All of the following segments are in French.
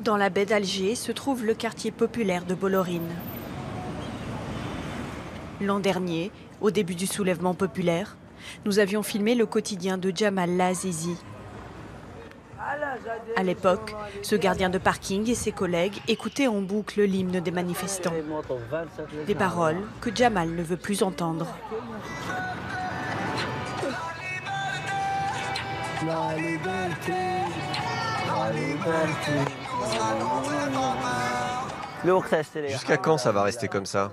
Dans la baie d'Alger se trouve le quartier populaire de Bolorine. L'an dernier, au début du soulèvement populaire, nous avions filmé le quotidien de Jamal Lazizi. À l'époque, ce gardien de parking et ses collègues écoutaient en boucle l'hymne des manifestants. Des paroles que Jamal ne veut plus entendre. Jusqu'à quand ça va rester comme ça?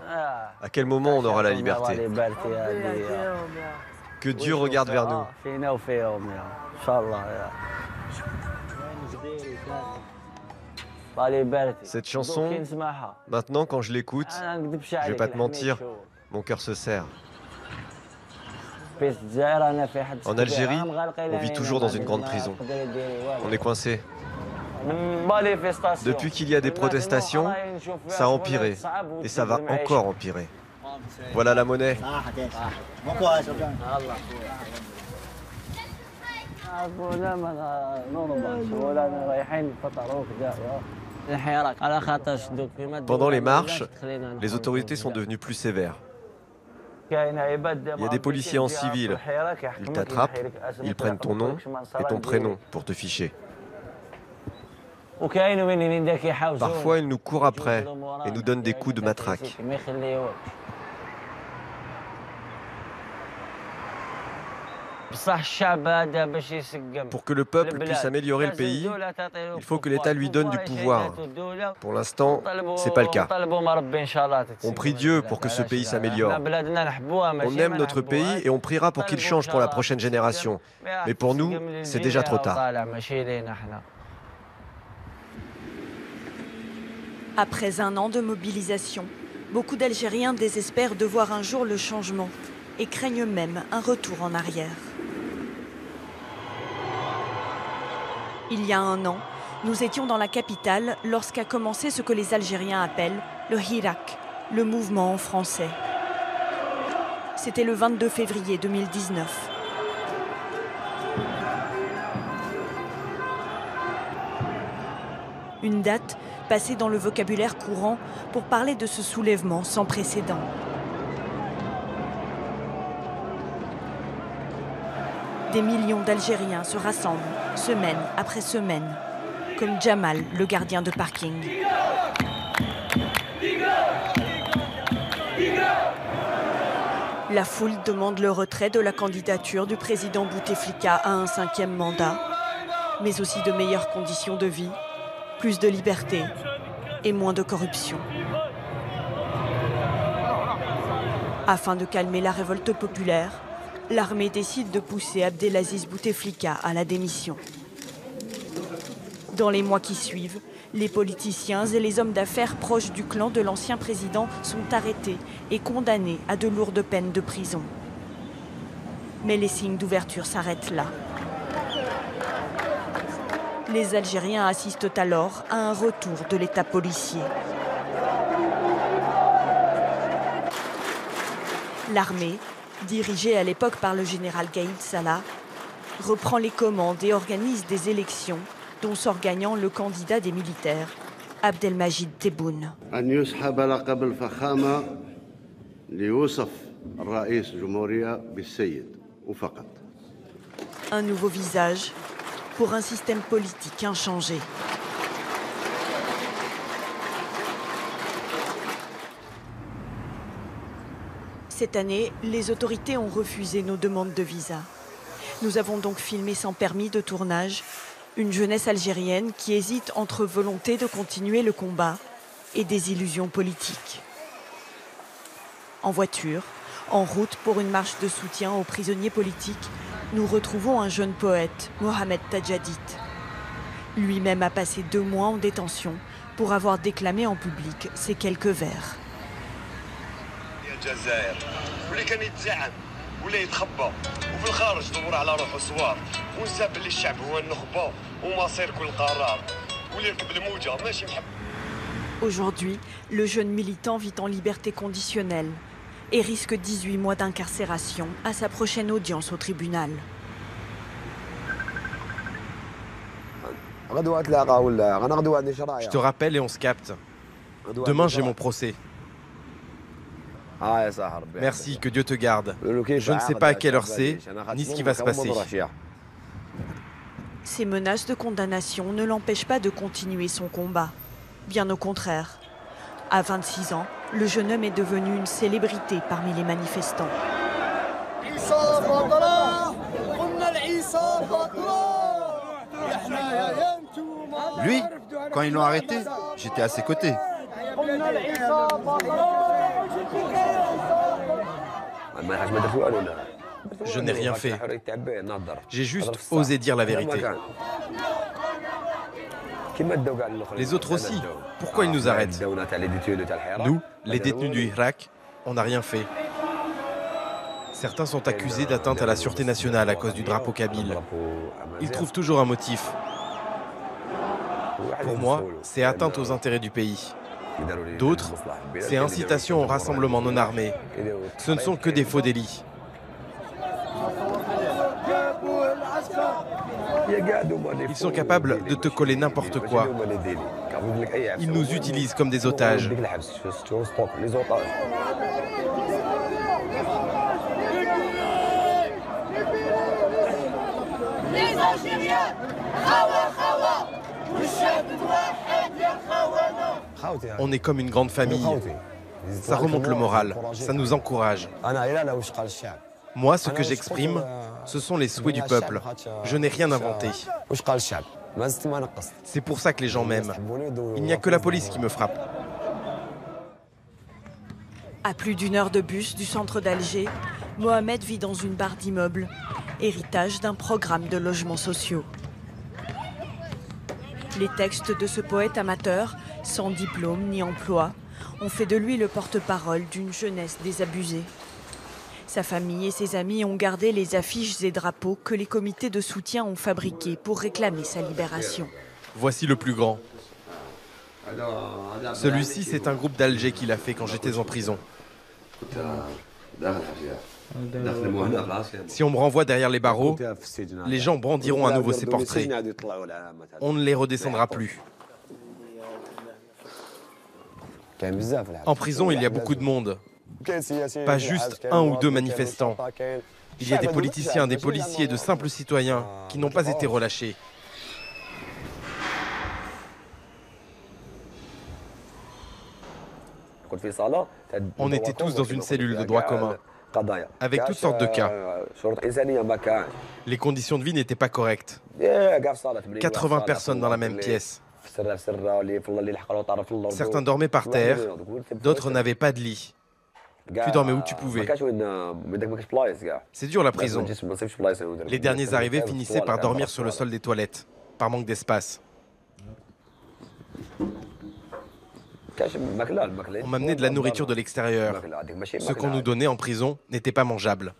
À quel moment on aura la liberté? Que Dieu regarde vers nous. Cette chanson, maintenant quand je l'écoute, je vais pas te mentir, mon cœur se serre. En Algérie, on vit toujours dans une grande prison. On est coincé. Depuis qu'il y a des protestations, ça a empiré et ça va encore empirer. Voilà la monnaie. Pendant les marches, les autorités sont devenues plus sévères. Il y a des policiers en civil. Ils t'attrapent, ils prennent ton nom et ton prénom pour te ficher. Parfois, ils nous courent après et nous donnent des coups de matraque. Pour que le peuple puisse améliorer le pays, il faut que l'État lui donne du pouvoir. Pour l'instant, ce n'est pas le cas. On prie Dieu pour que ce pays s'améliore. On aime notre pays et on priera pour qu'il change pour la prochaine génération. Mais pour nous, c'est déjà trop tard. Après un an de mobilisation, beaucoup d'Algériens désespèrent de voir un jour le changement et craignent même un retour en arrière. Il y a un an, nous étions dans la capitale lorsqu'a commencé ce que les Algériens appellent le Hirak, le mouvement en français. C'était le 22 février 2019. Une date passée dans le vocabulaire courant pour parler de ce soulèvement sans précédent. Des millions d'Algériens se rassemblent, semaine après semaine, comme Jamal, le gardien de parking. La foule demande le retrait de la candidature du président Bouteflika à un 5e mandat, mais aussi de meilleures conditions de vie, plus de liberté et moins de corruption. Afin de calmer la révolte populaire, l'armée décide de pousser Abdelaziz Bouteflika à la démission. Dans les mois qui suivent, les politiciens et les hommes d'affaires proches du clan de l'ancien président sont arrêtés et condamnés à de lourdes peines de prison. Mais les signes d'ouverture s'arrêtent là. Les Algériens assistent alors à un retour de l'État policier. L'armée, dirigée à l'époque par le général Gaïd Salah, reprend les commandes et organise des élections dont sort gagnant le candidat des militaires, Abdelmajid Tebboune. Un nouveau visage pour un système politique inchangé. Cette année, les autorités ont refusé nos demandes de visa. Nous avons donc filmé sans permis de tournage une jeunesse algérienne qui hésite entre volonté de continuer le combat et des illusions politiques. En voiture, en route pour une marche de soutien aux prisonniers politiques, nous retrouvons un jeune poète, Mohamed Tadjadit. Lui-même a passé 2 mois en détention pour avoir déclamé en public ses quelques vers. Aujourd'hui, le jeune militant vit en liberté conditionnelle et risque 18 mois d'incarcération à sa prochaine audience au tribunal. Je te rappelle et on se capte. Demain, j'ai mon procès. Merci, que Dieu te garde. Je ne sais pas à quelle heure c'est, ni ce qui va se passer. Ces menaces de condamnation ne l'empêchent pas de continuer son combat. Bien au contraire. À 26 ans, le jeune homme est devenu une célébrité parmi les manifestants. Lui, quand ils l'ont arrêté, j'étais à ses côtés. Je n'ai rien fait. J'ai juste osé dire la vérité. Les autres aussi. Pourquoi ils nous arrêtent? Nous, les détenus du Hirak, on n'a rien fait. Certains sont accusés d'atteinte à la sûreté nationale à cause du drapeau kabyle. Ils trouvent toujours un motif. Pour moi, c'est atteinte aux intérêts du pays. D'autres, c'est incitation au rassemblement non armé. Ce ne sont que des faux délits. Ils sont capables de te coller n'importe quoi. Ils nous utilisent comme des otages. On est comme une grande famille. Ça remonte le moral, ça nous encourage. Moi, ce que j'exprime, ce sont les souhaits du peuple. Je n'ai rien inventé. C'est pour ça que les gens m'aiment. Il n'y a que la police qui me frappe. À plus d'une heure de bus du centre d'Alger, Mohamed vit dans une barre d'immeubles, héritage d'un programme de logements sociaux. Les textes de ce poète amateur, sans diplôme ni emploi, ont fait de lui le porte-parole d'une jeunesse désabusée. Sa famille et ses amis ont gardé les affiches et drapeaux que les comités de soutien ont fabriqués pour réclamer sa libération. Voici le plus grand. Celui-ci, c'est un groupe d'Alger qui l'a fait quand j'étais en prison. Si on me renvoie derrière les barreaux, les gens brandiront à nouveau ces portraits. On ne les redescendra plus. En prison, il y a beaucoup de monde. Pas juste un ou deux manifestants. Il y a des politiciens, des policiers, de simples citoyens qui n'ont pas été relâchés. On était tous dans une cellule de droit commun, avec toutes sortes de cas. Les conditions de vie n'étaient pas correctes. 80 personnes dans la même pièce. Certains dormaient par terre, d'autres n'avaient pas de lit. Tu dormais où tu pouvais. C'est dur la prison. Les derniers arrivés finissaient par dormir sur le sol des toilettes, par manque d'espace. On m'amenait de la nourriture de l'extérieur. Ce qu'on nous donnait en prison n'était pas mangeable.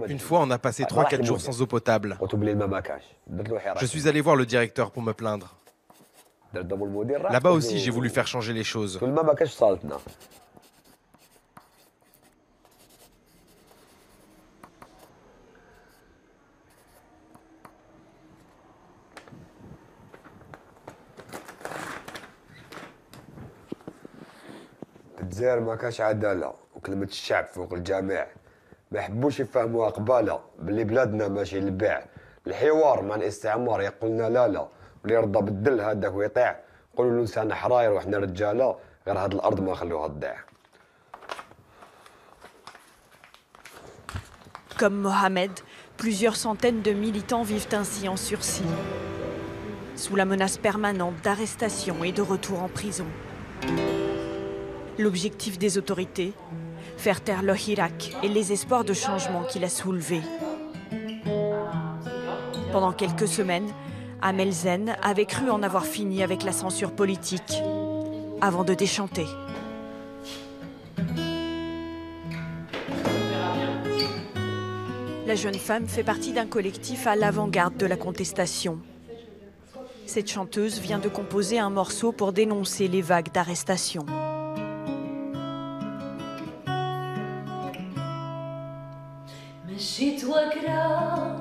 Une fois, on a passé 3-4 jours sans eau potable. Je suis allé voir le directeur pour me plaindre. Là-bas aussi, j'ai voulu faire changer les choses. الجزائر ما كاش عداله وكلمه الشعب فوق الجميع ما يحبوش يفهموها قباله باللي بلادنا ماشي للبيع الحوار مع الاستعمار يقولنا لا واللي يرضى بالدل هذاك ويطيع قولوا له انسان حراير وحنا رجاله غير هاد الارض ما خلوها تضيع. Comme Mohamed, plusieurs centaines de militants vivent ainsi en sursis, sous la menace permanente d'arrestation et de retour en prison. L'objectif des autorités, faire taire le Hirak et les espoirs de changement qu'il a soulevés. Pendant quelques semaines, Amel Zen avait cru en avoir fini avec la censure politique, avant de déchanter. La jeune femme fait partie d'un collectif à l'avant-garde de la contestation. Cette chanteuse vient de composer un morceau pour dénoncer les vagues d'arrestations. مشيت وكرا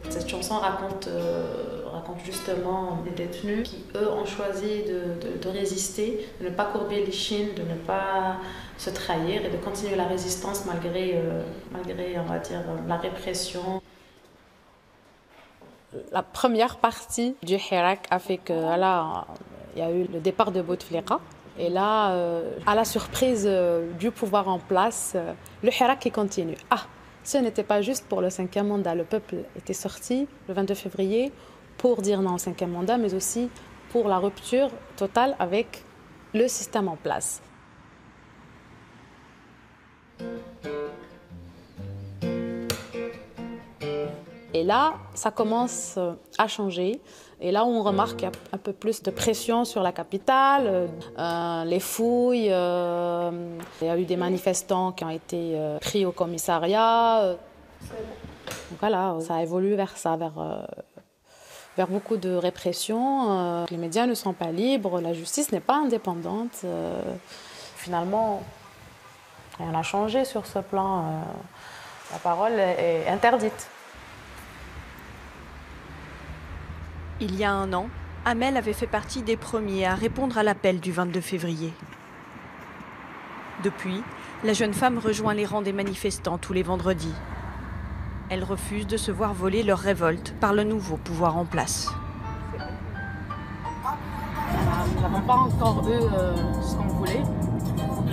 Cette chanson raconte justement des détenus qui, eux, ont choisi de résister, de ne pas courber les chines, de ne pas se trahir et de continuer la résistance malgré on va dire, la répression. La première partie du Hirak a fait que là, il y a eu le départ de Bouteflika. Et là, à la surprise du pouvoir en place, le Hirak qui continue. Ah, ce n'était pas juste pour le 5e mandat. Le peuple était sorti le 22 février pour dire non au 5e mandat, mais aussi pour la rupture totale avec le système en place. Et là, ça commence à changer. Et là, on remarque qu'il y a un peu plus de pression sur la capitale, les fouilles. Il y a eu des manifestants qui ont été pris au commissariat. Donc voilà, ça a évolué vers ça, vers beaucoup de répression. Les médias ne sont pas libres, la justice n'est pas indépendante. Finalement, rien n'a changé sur ce plan. La parole est interdite. Il y a un an, Amel avait fait partie des premiers à répondre à l'appel du 22 février. Depuis, la jeune femme rejoint les rangs des manifestants tous les vendredis. Elle refuse de se voir voler leur révolte par le nouveau pouvoir en place. Nous n'avons pas encore eu ce qu'on voulait.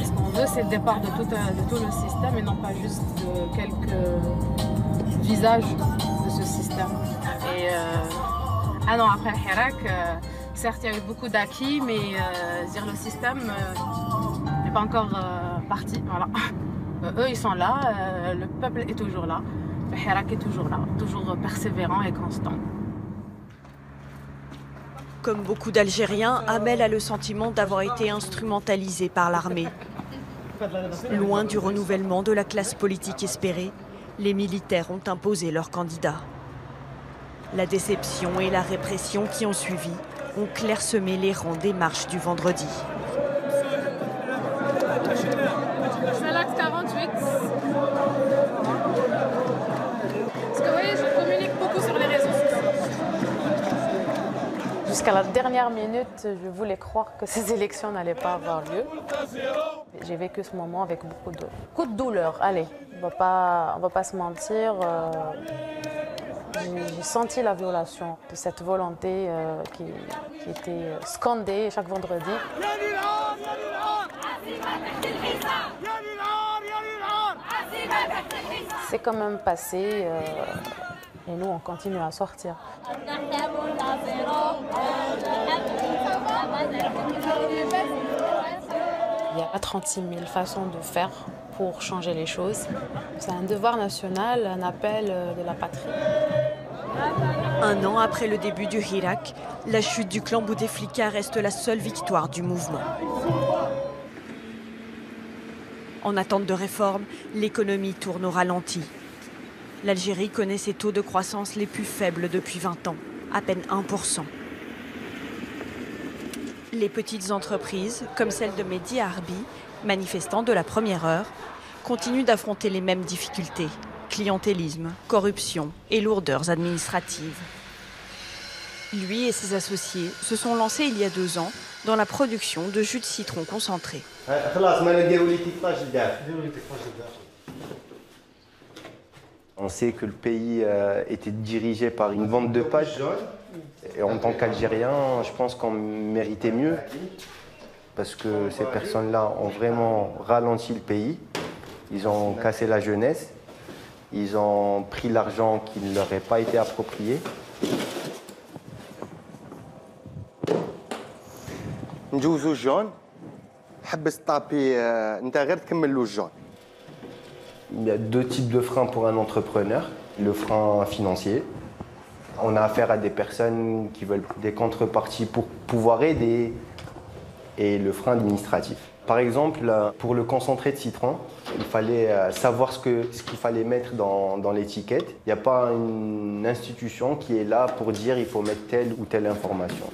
Ce qu'on veut, c'est le départ de tout le système et non pas juste de quelques visages de ce système. Et un an après le Hirak, certes, il y a eu beaucoup d'acquis, mais le système n'est pas encore parti. Voilà. Eux, ils sont là, le peuple est toujours là, le Hirak est toujours là, toujours persévérant et constant. Comme beaucoup d'Algériens, Amel a le sentiment d'avoir été instrumentalisé par l'armée. Loin du renouvellement de la classe politique espérée, les militaires ont imposé leur candidat. La déception et la répression qui ont suivi ont clairsemé les rangs des marches du vendredi. C'est l'acte 48. Parce que vous voyez, je communique beaucoup sur les réseaux sociaux. Jusqu'à la dernière minute, je voulais croire que ces élections n'allaient pas avoir lieu. J'ai vécu ce moment avec beaucoup de douleur. Allez, on va pas se mentir. J'ai senti la violation de cette volonté qui était scandée chaque vendredi. C'est quand même passé et nous on continue à sortir. Il y a 36 000 façons de faire pour changer les choses. C'est un devoir national, un appel de la patrie. Un an après le début du Hirak, la chute du clan Bouteflika reste la seule victoire du mouvement. En attente de réforme, l'économie tourne au ralenti. L'Algérie connaît ses taux de croissance les plus faibles depuis 20 ans, à peine 1%. Les petites entreprises, comme celle de Mehdi Harbi, manifestant de la première heure, continuent d'affronter les mêmes difficultés. Clientélisme, corruption et lourdeurs administratives. Lui et ses associés se sont lancés il y a 2 ans dans la production de jus de citron concentré. On sait que le pays était dirigé par une bande de pages. Et en tant qu'Algérien, je pense qu'on méritait mieux. Parce que ces personnes-là ont vraiment ralenti le pays. Ils ont cassé la jeunesse. Ils ont pris l'argent qui ne leur est pas été approprié. Il y a 2 types de freins pour un entrepreneur. Le frein financier. On a affaire à des personnes qui veulent des contreparties pour pouvoir aider. Et le frein administratif. Par exemple, pour le concentré de citron, il fallait savoir ce qu'il fallait mettre dans l'étiquette. Il n'y a pas une institution qui est là pour dire qu'il faut mettre telle ou telle information.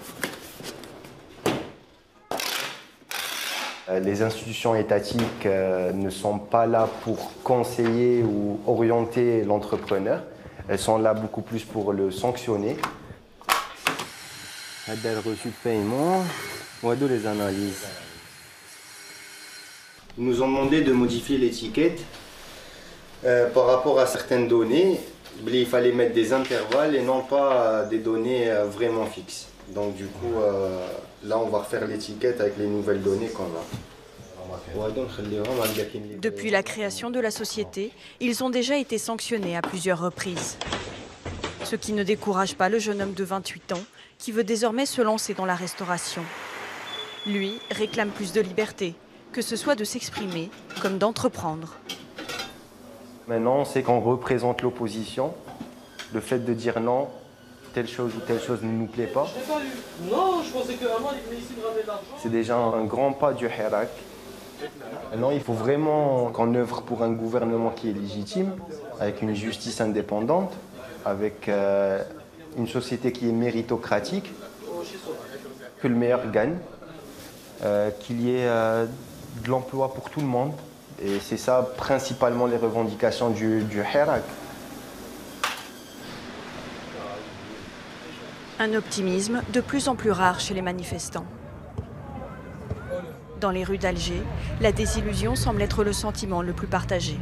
Les institutions étatiques ne sont pas là pour conseiller ou orienter l'entrepreneur. Elles sont là beaucoup plus pour le sanctionner. Le reçu de paiement, voilà les analyses. Ils nous ont demandé de modifier l'étiquette par rapport à certaines données. Il fallait mettre des intervalles et non pas des données vraiment fixes. Donc du coup, là on va refaire l'étiquette avec les nouvelles données qu'on a. Depuis la création de la société, ils ont déjà été sanctionnés à plusieurs reprises. Ce qui ne décourage pas le jeune homme de 28 ans qui veut désormais se lancer dans la restauration. Lui réclame plus de liberté, que ce soit de s'exprimer comme d'entreprendre. Maintenant, on sait qu'on représente l'opposition. Le fait de dire non, telle chose ou telle chose ne nous plaît pas. Non, je pensais qu'avant, il venait ici me ramener de l'argent. C'est déjà un grand pas du Hirak. Maintenant, il faut vraiment qu'on œuvre pour un gouvernement qui est légitime, avec une justice indépendante, avec une société qui est méritocratique, que le meilleur gagne, qu'il y ait de l'emploi pour tout le monde. Et c'est ça principalement les revendications du Hirak. Un optimisme de plus en plus rare chez les manifestants. Dans les rues d'Alger, la désillusion semble être le sentiment le plus partagé.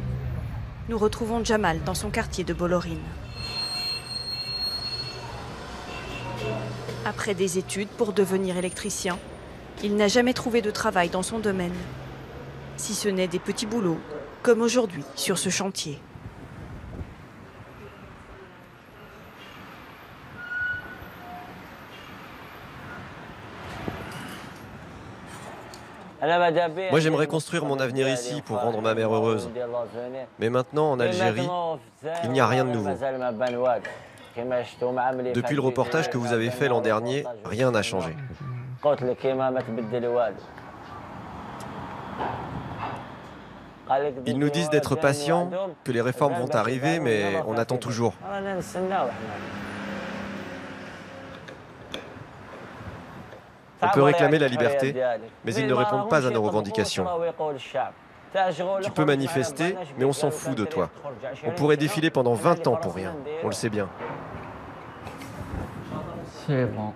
Nous retrouvons Jamal dans son quartier de Bolorine. Après des études pour devenir électricien, il n'a jamais trouvé de travail dans son domaine, si ce n'est des petits boulots, comme aujourd'hui sur ce chantier. Moi, j'aimerais construire mon avenir ici pour rendre ma mère heureuse. Mais maintenant, en Algérie, il n'y a rien de nouveau. Depuis le reportage que vous avez fait l'an dernier, rien n'a changé. Ils nous disent d'être patients, que les réformes vont arriver, mais on attend toujours. On peut réclamer la liberté, mais ils ne répondent pas à nos revendications. Tu peux manifester, mais on s'en fout de toi. On pourrait défiler pendant 20 ans pour rien, on le sait bien. C'est bon.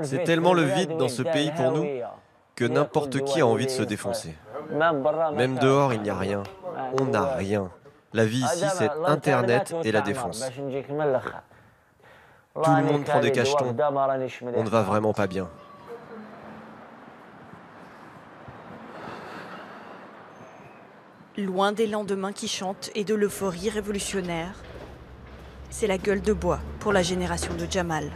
C'est tellement le vide dans ce pays pour nous que n'importe qui a envie de se défoncer. Même dehors, il n'y a rien. On n'a rien. La vie ici, c'est Internet et la défense. Tout le monde prend des cachetons. On ne va vraiment pas bien. Loin des lendemains qui chantent et de l'euphorie révolutionnaire, c'est la gueule de bois pour la génération de Jamal.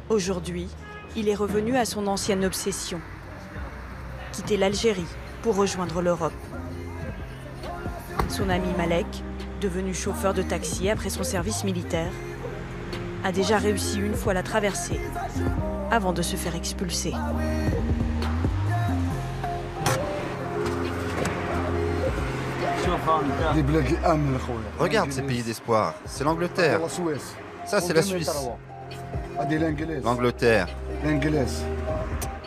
Aujourd'hui, il est revenu à son ancienne obsession, quitter l'Algérie pour rejoindre l'Europe. Son ami Malek, devenu chauffeur de taxi après son service militaire, a déjà réussi une fois la traversée avant de se faire expulser. Regarde ces pays d'espoir, c'est l'Angleterre. Ça, c'est la Suisse. L'Angleterre.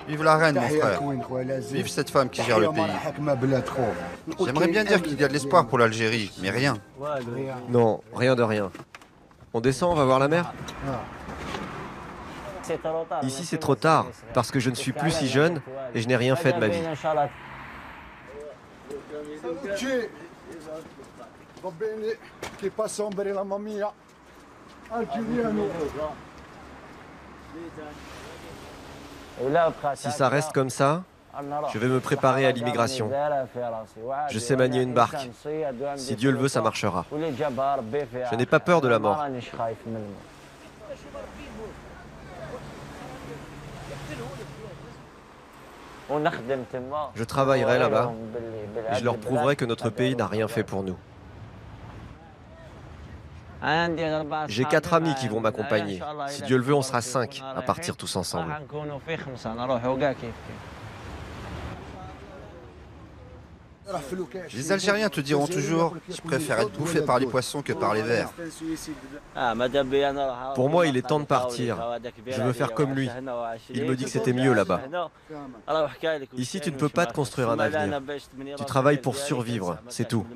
Vive la reine, mon frère. Vive cette femme qui gère le pays. J'aimerais bien dire qu'il y a de l'espoir pour l'Algérie, mais rien. Non, rien de rien. On descend, on va voir la mer? Ici, c'est trop tard, parce que je ne suis plus si jeune et je n'ai rien fait de ma vie. Si ça reste comme ça, je vais me préparer à l'immigration. Je sais manier une barque. Si Dieu le veut, ça marchera. Je n'ai pas peur de la mort. Je travaillerai là-bas et je leur prouverai que notre pays n'a rien fait pour nous. J'ai 4 amis qui vont m'accompagner. Si Dieu le veut, on sera 5 à partir tous ensemble. Les Algériens te diront toujours « Je préfère être bouffé par les poissons que par les vers ». Pour moi, il est temps de partir. Je veux faire comme lui. Il me dit que c'était mieux là-bas. Ici, tu ne peux pas te construire un avenir. Tu travailles pour survivre, c'est tout.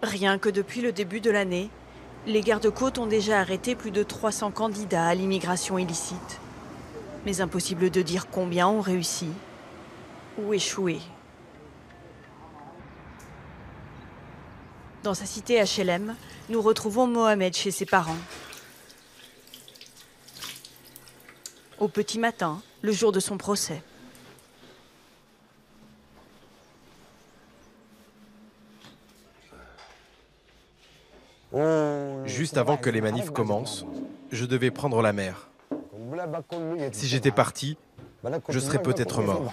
Rien que depuis le début de l'année, les gardes-côtes ont déjà arrêté plus de 300 candidats à l'immigration illicite. Mais impossible de dire combien ont réussi ou échoué. Dans sa cité HLM, nous retrouvons Mohamed chez ses parents. Au petit matin, le jour de son procès. Juste avant que les manifs commencent, je devais prendre la mer. Si j'étais parti, je serais peut-être mort.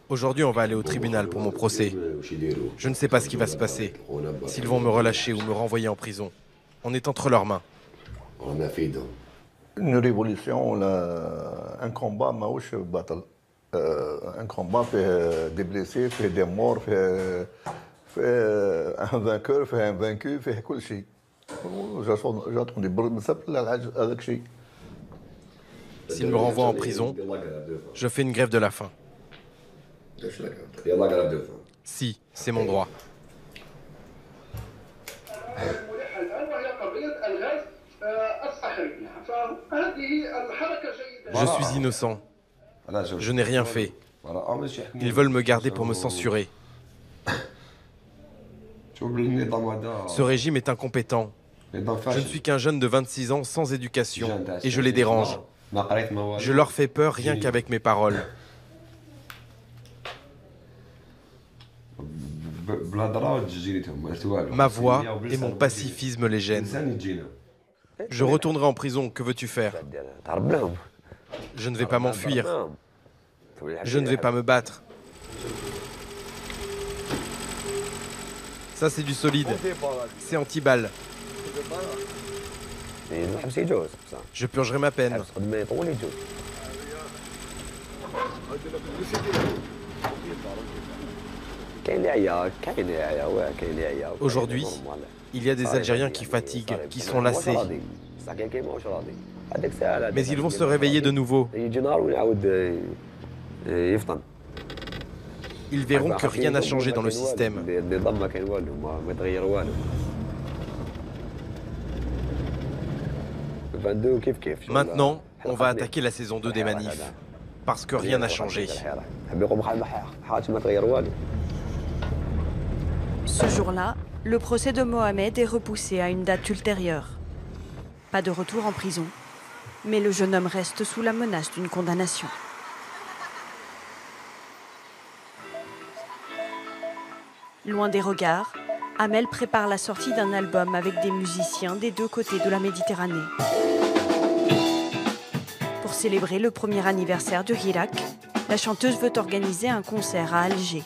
Aujourd'hui, on va aller au tribunal pour mon procès. Je ne sais pas ce qui va se passer, s'ils vont me relâcher ou me renvoyer en prison. On est entre leurs mains. Une révolution, un combat, maouche battle. Un combat fait des blessés, fait des morts, fait un vainqueur, fait un vaincu, fait tout ce qui. J'attends des bruits, mais ça peut avec ça. S'ils me renvoient en prison, je fais une grève de la faim. Si, c'est mon droit. Je suis innocent. Je n'ai rien fait. Ils veulent me garder pour me censurer. Ce régime est incompétent. Je ne suis qu'un jeune de 26 ans sans éducation et je les dérange. Je leur fais peur rien qu'avec mes paroles. Ma voix et mon pacifisme les gênent. Je retournerai en prison, que veux-tu faire? Je ne vais pas m'enfuir. Je ne vais pas me battre. Ça, c'est du solide. C'est anti-balle. Je purgerai ma peine. Aujourd'hui, il y a des Algériens qui fatiguent, qui sont lassés. Mais ils vont se réveiller de nouveau. Ils verront que rien n'a changé dans le système. Maintenant, on va attaquer la saison 2 des manifs, parce que rien n'a changé. Ce jour-là, le procès de Mohamed est repoussé à une date ultérieure. Pas de retour en prison, mais le jeune homme reste sous la menace d'une condamnation. Loin des regards, Amel prépare la sortie d'un album avec des musiciens des deux côtés de la Méditerranée. Pour célébrer le premier anniversaire du Hirak, la chanteuse veut organiser un concert à Alger.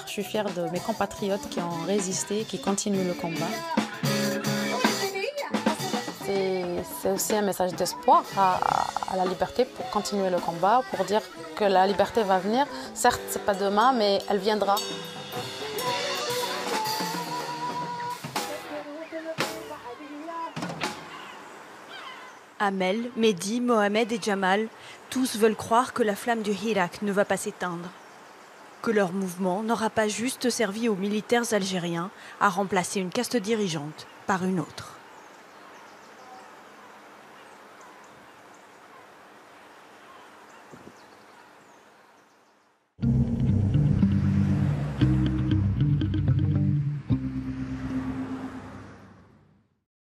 Je suis fière de mes compatriotes qui ont résisté, qui continuent le combat. C'est aussi un message d'espoir à la liberté pour continuer le combat, pour dire que la liberté va venir. Certes, ce n'est pas demain, mais elle viendra. Amel, Mehdi, Mohamed et Jamal, tous veulent croire que la flamme du Hirak ne va pas s'éteindre. Que leur mouvement n'aura pas juste servi aux militaires algériens à remplacer une caste dirigeante par une autre.